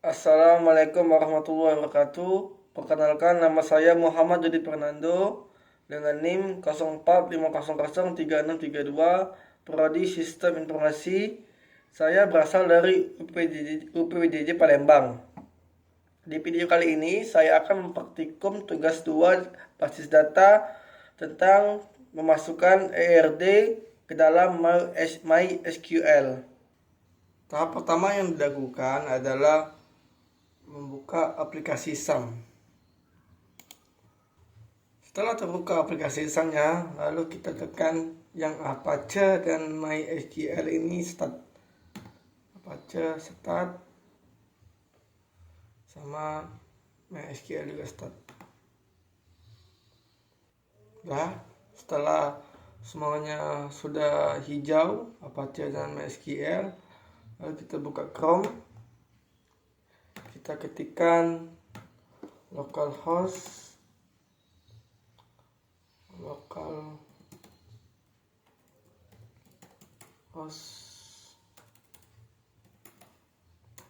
Assalamualaikum warahmatullahi wabarakatuh. Perkenalkan, nama saya Muhammad Jody Fernando dengan NIM 0450036632, Prodi Sistem Informasi. Saya berasal dari UPWJJ Palembang. Di video kali ini saya akan mempraktikum tugas 2 basis data tentang memasukkan ERD ke dalam MySQL. Tahap pertama yang dilakukan adalah membuka aplikasi SAM. Setelah terbuka aplikasi SAM-nya, lalu kita tekan yang Apache dan MySQL ini start. Apache start sama MySQL juga start. Nah, setelah semuanya sudah hijau, Apache dan MySQL, lalu kita buka Chrome. Kita ketikkan localhost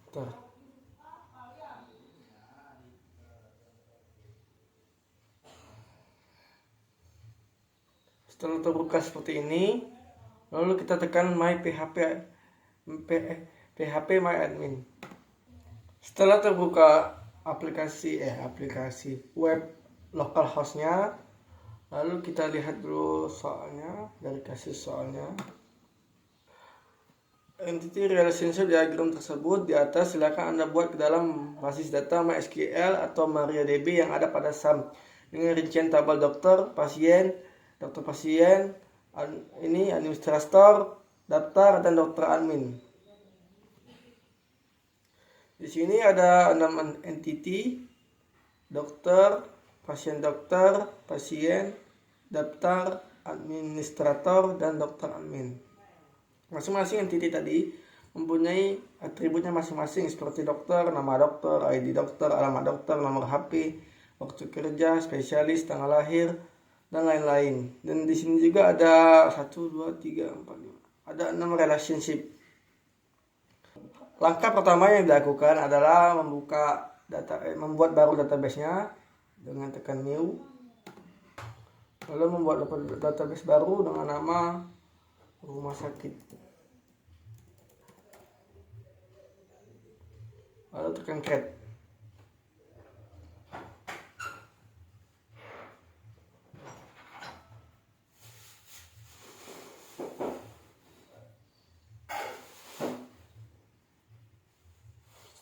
Bentar. Setelah terbuka seperti ini, lalu kita tekan php myadmin. Setelah terbuka aplikasi web localhost-nya, lalu kita lihat dulu soalnya, dari kasus soalnya. Entity relationship diagram tersebut di atas silakan Anda buat ke dalam basis data MySQL atau MariaDB yang ada pada SAM dengan rincian tabel dokter pasien, ini administrator, daftar, dan dokter admin. Di sini ada 6 entity: dokter, pasien, daftar, administrator, dan dokter admin. Masing-masing entity tadi mempunyai atributnya masing-masing seperti dokter, nama dokter, ID dokter, alamat dokter, nomor HP, waktu kerja, spesialis, tanggal lahir, dan lain-lain. Dan di sini juga ada 1, 2, 3, 4, 5. Ada 6 relationship. Langkah pertama yang dilakukan adalah membuat baru database-nya dengan tekan new. Lalu membuat database baru dengan nama rumah sakit. Lalu tekan create.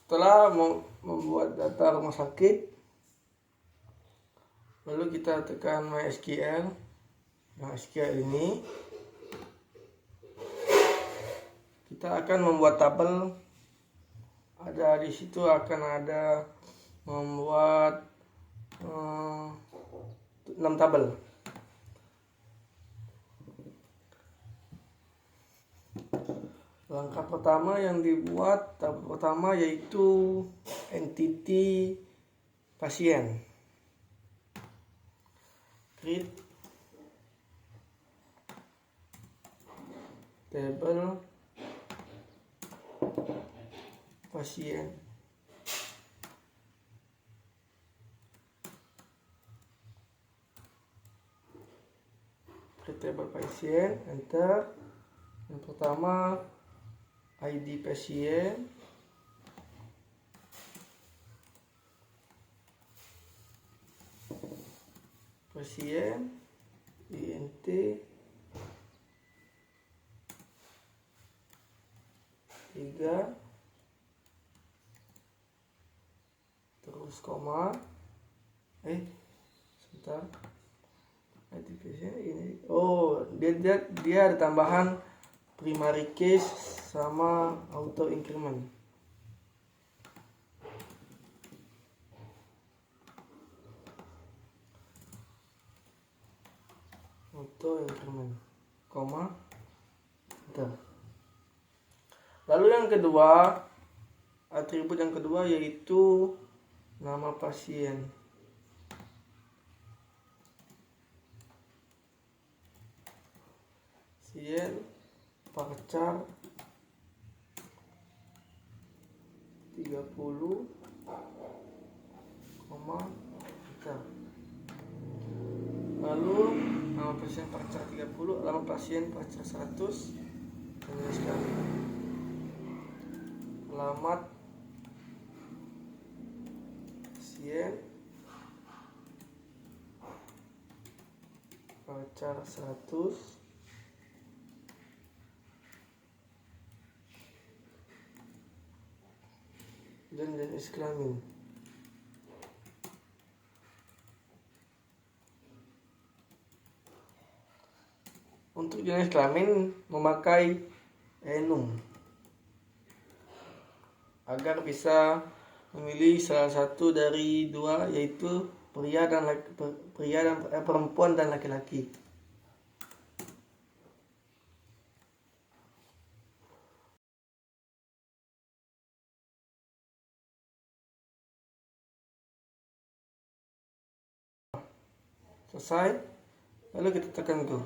Setelah membuat data rumah sakit, lalu kita tekan MySQL. MySQL ini kita akan membuat tabel. Ada di situ akan ada membuat 6 tabel. Langkah pertama yang dibuat, tabel pertama yaitu entity pasien. Create table pasien. Create table pasien, enter. Yang pertama ID pasien, INT, tiga, terus koma, sebentar, ID pasien ini, dia ada tambahan primary case sama auto increment. Koma, enter. Lalu yang kedua, atribut yang kedua yaitu nama pasien. Pasien, parcar, 30, enter. Lalu nama pasien pacar 30, alamat pasien pacar 100, menuliskan alamat pasien pacar 100, dan jenis kelamin. Untuk jenis kelamin memakai enum agar bisa memilih salah satu dari dua, yaitu perempuan dan laki-laki. Selesai, lalu kita tekan go.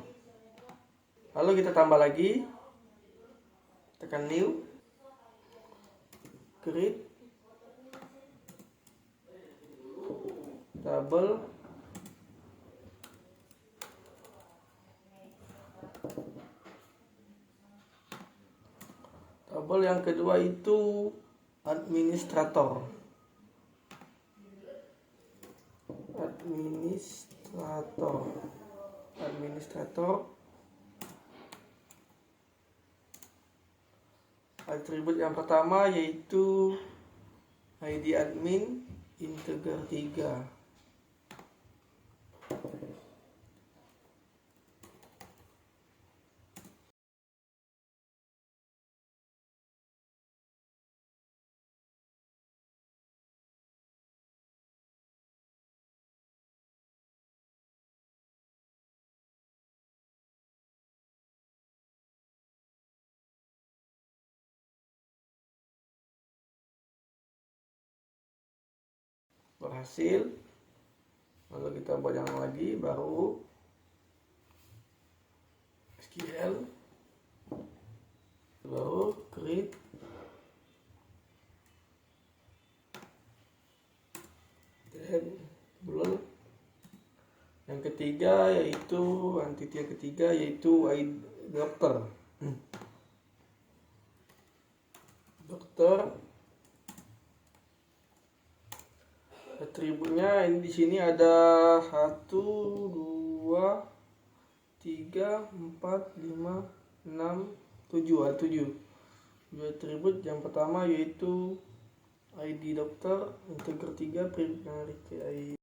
Lalu kita tambah lagi, tekan new, create, tabel, yang kedua itu administrator. Atribut yang pertama yaitu ID admin integer 3. Berhasil. Lalu kita buat yang lagi, baru SQL, baru create, table. Yang ketiga yaitu ID dokter. Atributnya ini di sini ada 1, 2, 3, 4, 5, 6, 7. Ada 7 atribut. Yang pertama yaitu ID dokter integer 3 primarity ID.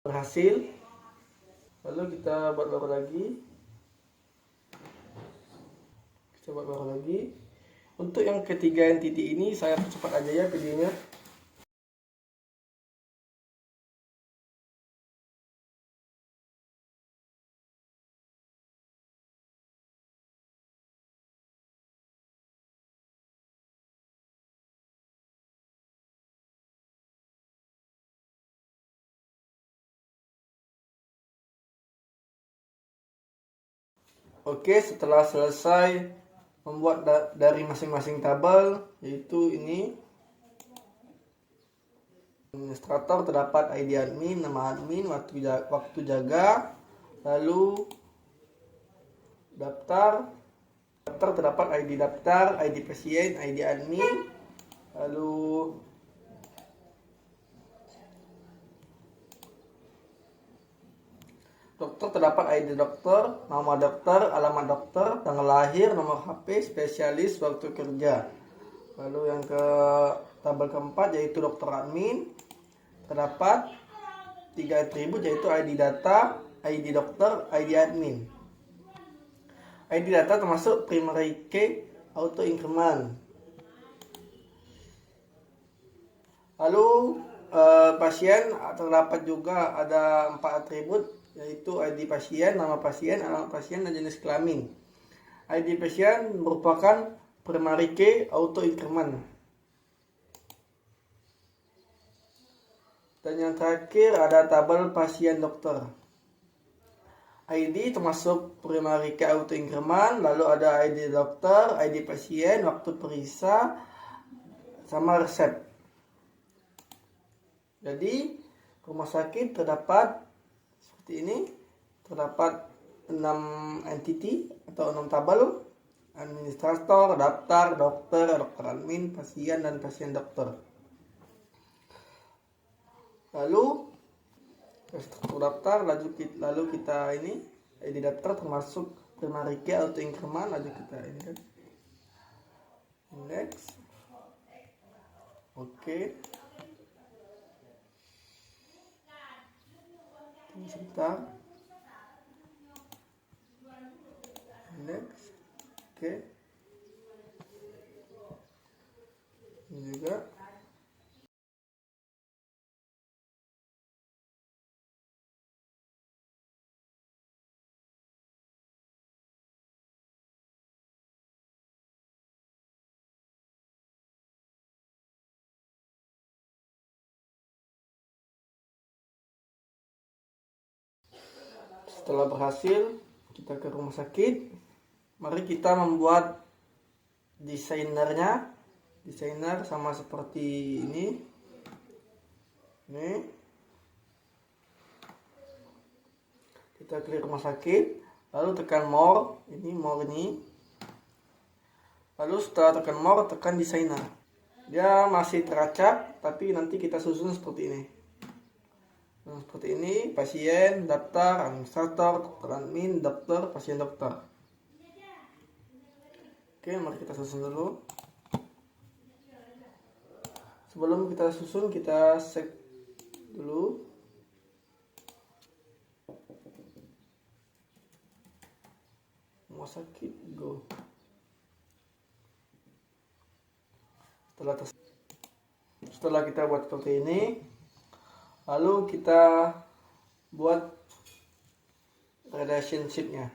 Berhasil. Lalu kita buat baru lagi. Untuk yang ketiga entity ini saya cepat aja ya videonya. Oke, setelah selesai membuat dari masing-masing tabel, yaitu ini administrator terdapat ID admin, nama admin, waktu jaga, lalu daftar terdapat ID daftar, ID pasien, ID admin, lalu dokter terdapat ID dokter, nama dokter, alamat dokter, tanggal lahir, nomor HP, spesialis, waktu kerja. Lalu yang ke tabel keempat yaitu dokter admin, terdapat 3 atribut yaitu ID data, ID dokter, ID admin. ID data termasuk primary key auto increment. Lalu pasien terdapat juga ada 4 atribut, yaitu ID pasien, nama pasien, alamat pasien, dan jenis kelamin. ID pasien merupakan primary key auto increment. Dan yang terakhir ada tabel pasien dokter. ID termasuk primary key auto increment, lalu ada ID dokter, ID pasien, waktu periksa, sama resep. Jadi rumah sakit terdapat seperti ini, terdapat 6 entity atau 6 tabel: administrator, daftar, dokter, dokter admin, pasien, dan pasien dokter. Lalu struktur daftar, lalu kita ini ID daftar termasuk primary key auto increment, lalu kita ini kan index. Oke. Sebentar. Next. Oke. Ini juga. Setelah berhasil, kita ke rumah sakit. Mari kita membuat desainernya. Desainer sama seperti ini. Ini. Kita klik rumah sakit, lalu tekan more. Ini more ini. Lalu setelah tekan more, tekan desainer. Dia masih teracak, tapi nanti kita susun seperti ini. Nah, seperti ini: pasien, daftar, administrator, dokter admin, dokter, pasien dokter. Oke, mari kita susun dulu. Sebelum kita susun, kita save dulu. Rumah sakit, go. Setelah kita buat seperti ini, lalu kita buat relationship-nya.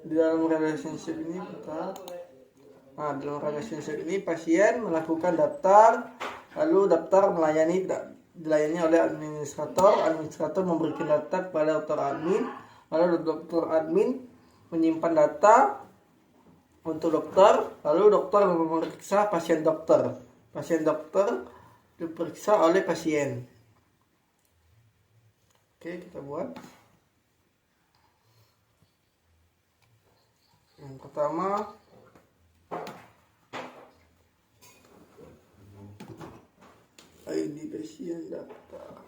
Di dalam relationship ini dalam relationship ini pasien melakukan daftar, lalu daftar dilayani oleh administrator memberikan data kepada dokter admin, lalu dokter admin menyimpan data untuk dokter, lalu dokter memeriksa pasien dokter diperiksa oleh pasien. Oke, kita buat. Yang pertama, ID pasien daftar.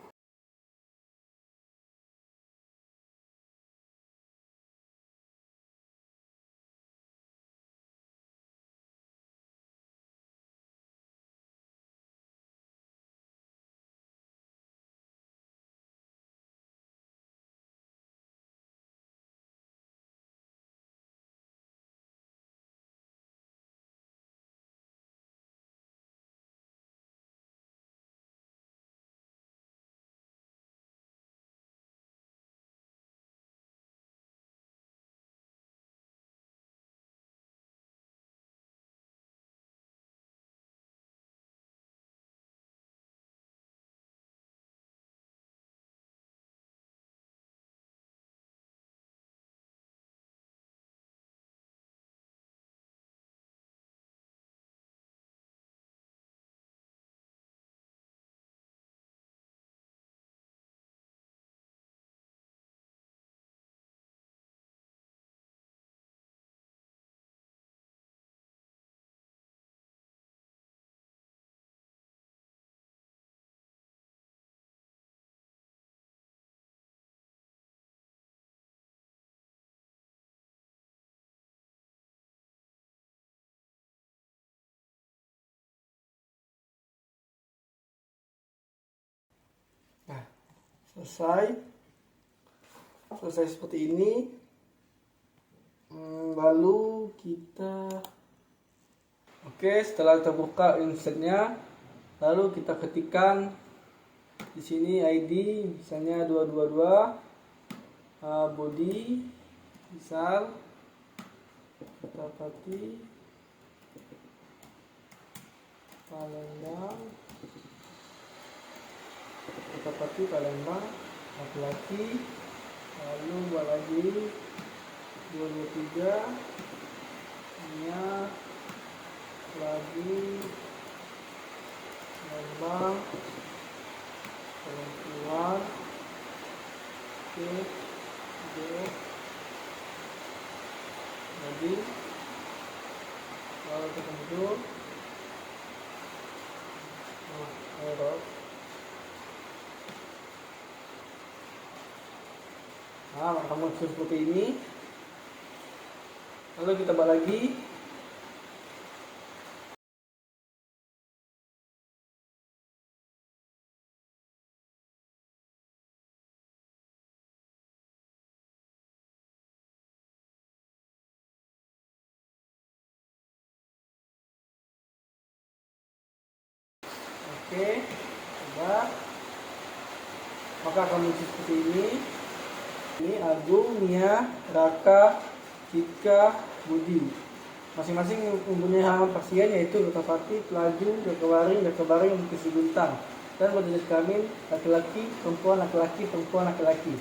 selesai seperti ini. Lalu kita setelah terbuka insertnya, lalu kita ketikkan di sini ID misalnya 222, body misal Dapati Palembang laki-laki, lalu buat lagi 223 nya lagi Palembang perempuan. Jadi kalau ketemu error. Maka muncul seperti ini. Lalu kita buat lagi. Coba. Maka akan muncul seperti ini. Ini Agung, Nia, Raka, Cika, Budi. Masing-masing mempunyai halaman pasien yaitu Dapati, Pelaju, Jakabaring, Bukit Bintang. Dan berjenis kelamin laki-laki, perempuan, laki-laki, perempuan, laki-laki.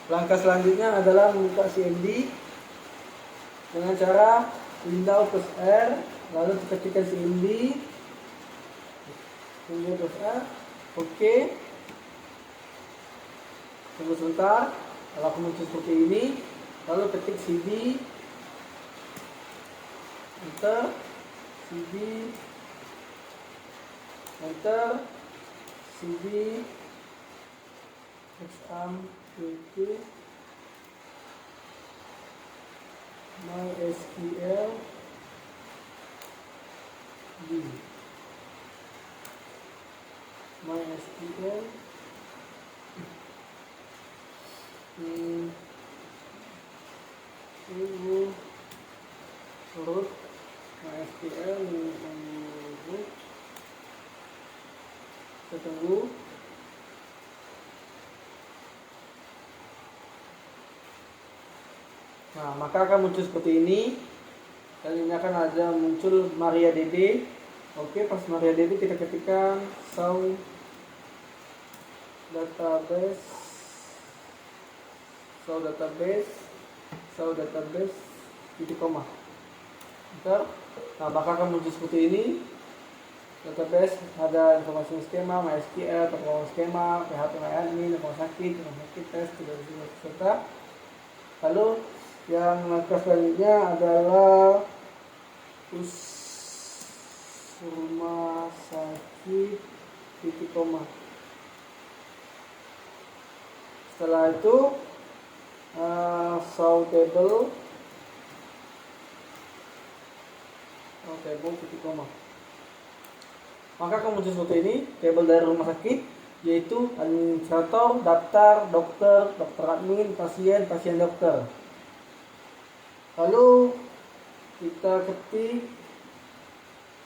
Langkah selanjutnya adalah membuka CMD dengan cara Windows plus R, lalu kita ketikkan CMD, Windows plus R, tunggu sebentar. Kalau aku muncul seperti ini, lalu ketik CD, enter, CD, exam, MySQL, MySQL, root MySQL root. Kita tunggu. Maka akan muncul seperti ini. Dan ini akan ada muncul MariaDB. Pas MariaDB kita ketikkan show database titik koma. Maka akan muncul seperti ini. Database ada informasi skema, MySQL, perkembangan skema, PHP MyAdmin, rumah sakit, tes, serta. Lalu yang langkah selanjutnya adalah rumah sakit titik koma. Setelah itu show table titik koma. Maka akan muncul seperti ini, tabel dari rumah sakit, yaitu administrator, daftar, dokter, dokter admin, pasien, dokter. Lalu kita ketik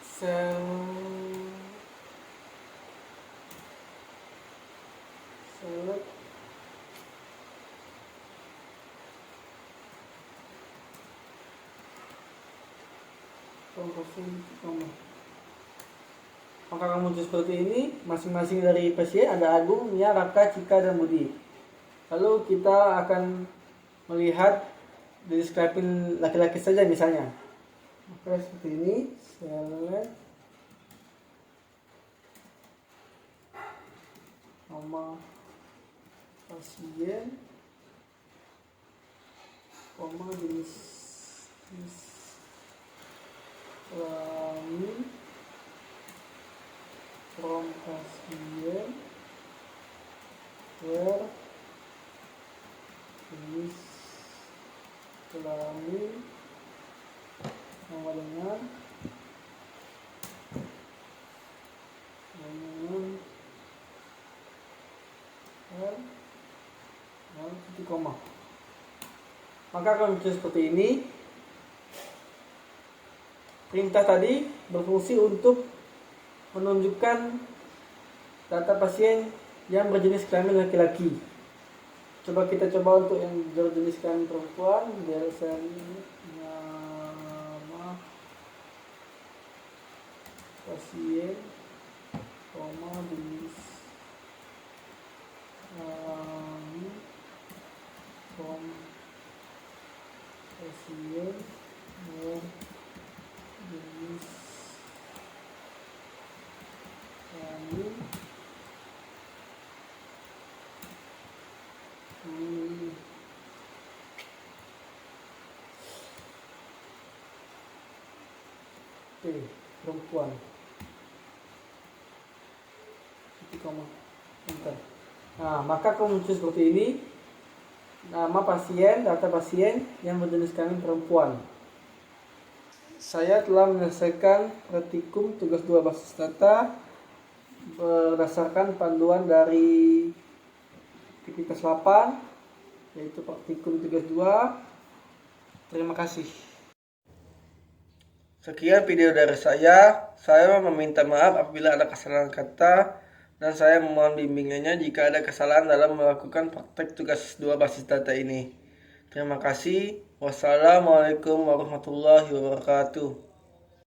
select maka akan muncul seperti ini. Masing-masing dari pasien ada Agung, Nia, Raka, Cika, dan Budi. Lalu kita akan melihat deskripsi laki-laki saja misalnya. Maka seperti ini, select nama pasien, jenis kelamin, from pasien, where, jenis kelamin, nama dengan titik koma. Maka kalau misalnya seperti ini, perintah tadi berfungsi untuk menunjukkan data pasien yang berjenis kelamin laki-laki. Coba kita coba untuk yang berjenis kelamin perempuan. Biasanya nama pasien, jenis kelamin, pasien yang jenis kelamin perempuan. Nah, maka kalau muncul seperti ini, nama pasien, data pasien yang berjenis kelamin perempuan. Saya telah menyelesaikan praktikum tugas 2 basis data berdasarkan panduan dari aktivitas 8, yaitu praktikum tugas 2. Terima kasih. Sekian video dari saya. Saya meminta maaf apabila ada kesalahan kata, dan saya memohon bimbingannya jika ada kesalahan dalam melakukan praktek tugas 2 basis data ini. Terima kasih. Wassalamualaikum warahmatullahi wabarakatuh.